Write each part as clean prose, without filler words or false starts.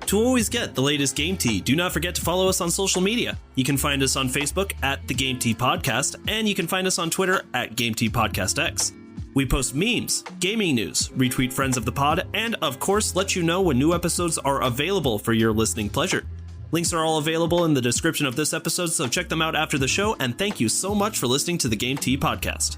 To always get the latest Game Tea, do not forget to follow us on social media. You can find us on Facebook at The Game Tea Podcast, and you can find us on Twitter at Game Tea Podcast X. We post memes, gaming news, retweet friends of the pod, and of course let you know when new episodes are available for your listening pleasure. Links are all available in the description of this episode, so check them out after the show, and thank you so much for listening to the Game Tea Podcast.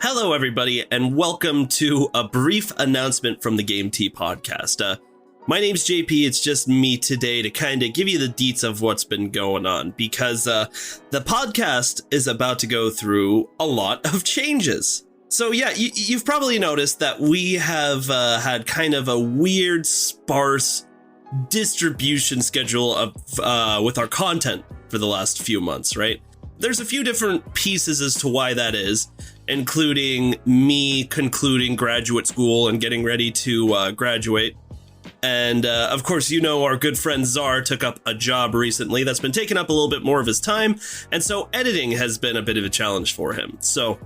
Hello, everybody, and welcome to a brief announcement from the Game Tea Podcast. My name's JP. It's just me today to kind of give you the deets of what's been going on, because the podcast is about to go through a lot of changes. So yeah, you've probably noticed that we have had kind of a weird, sparse distribution schedule of with our content for the last few months, right? There's a few different pieces as to why that is, including me concluding graduate school and getting ready to graduate. And of course, you know, our good friend Czar took up a job recently that's been taking up a little bit more of his time. And so editing has been a bit of a challenge for him. So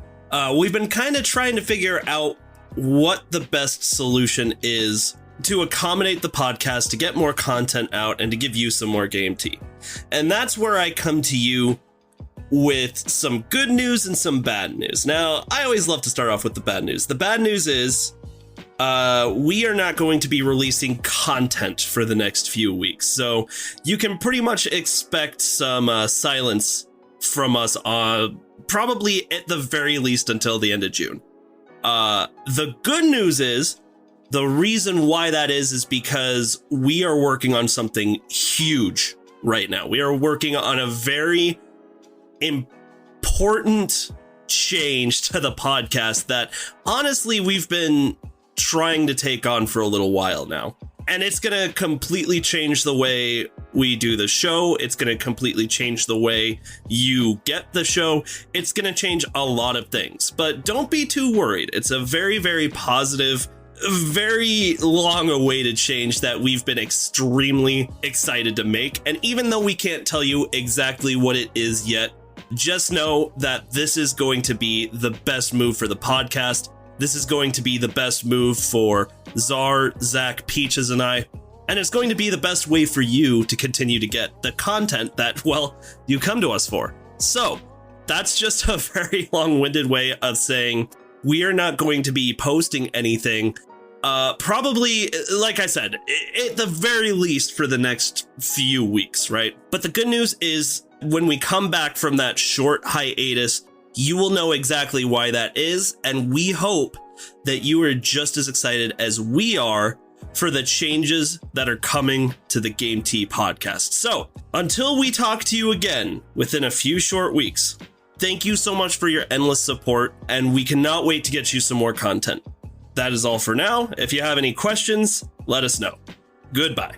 we've been kind of trying to figure out what the best solution is to accommodate the podcast, to get more content out, and to give you some more Game Tea. And that's where I come to you with some good news and some bad news. Now, I always love to start off with the bad news. The bad news is we are not going to be releasing content for the next few weeks. So you can pretty much expect some silence from us probably at the very least until the end of June. The good news is the reason why that is because we are working on something huge right now. We are working on a very important change to the podcast that honestly we've been trying to take on for a little while now. And it's going to completely change the way we do the show. It's going to completely change the way you get the show. It's going to change a lot of things, but don't be too worried. It's a very, very positive, very long awaited change that we've been extremely excited to make. And even though we can't tell you exactly what it is yet, just know that this is going to be the best move for the podcast. This is going to be the best move for Czar, Zach, Peaches, and I. And it's going to be the best way for you to continue to get the content that, well, you come to us for. So that's just a very long-winded way of saying we are not going to be posting anything. Probably, like I said, at the very least for the next few weeks, right? But the good news is when we come back from that short hiatus, you will know exactly why that is. And we hope that you are just as excited as we are for the changes that are coming to the Game Tea Podcast. So until we talk to you again within a few short weeks, thank you so much for your endless support, and we cannot wait to get you some more content. That is all for now. If you have any questions, let us know. Goodbye.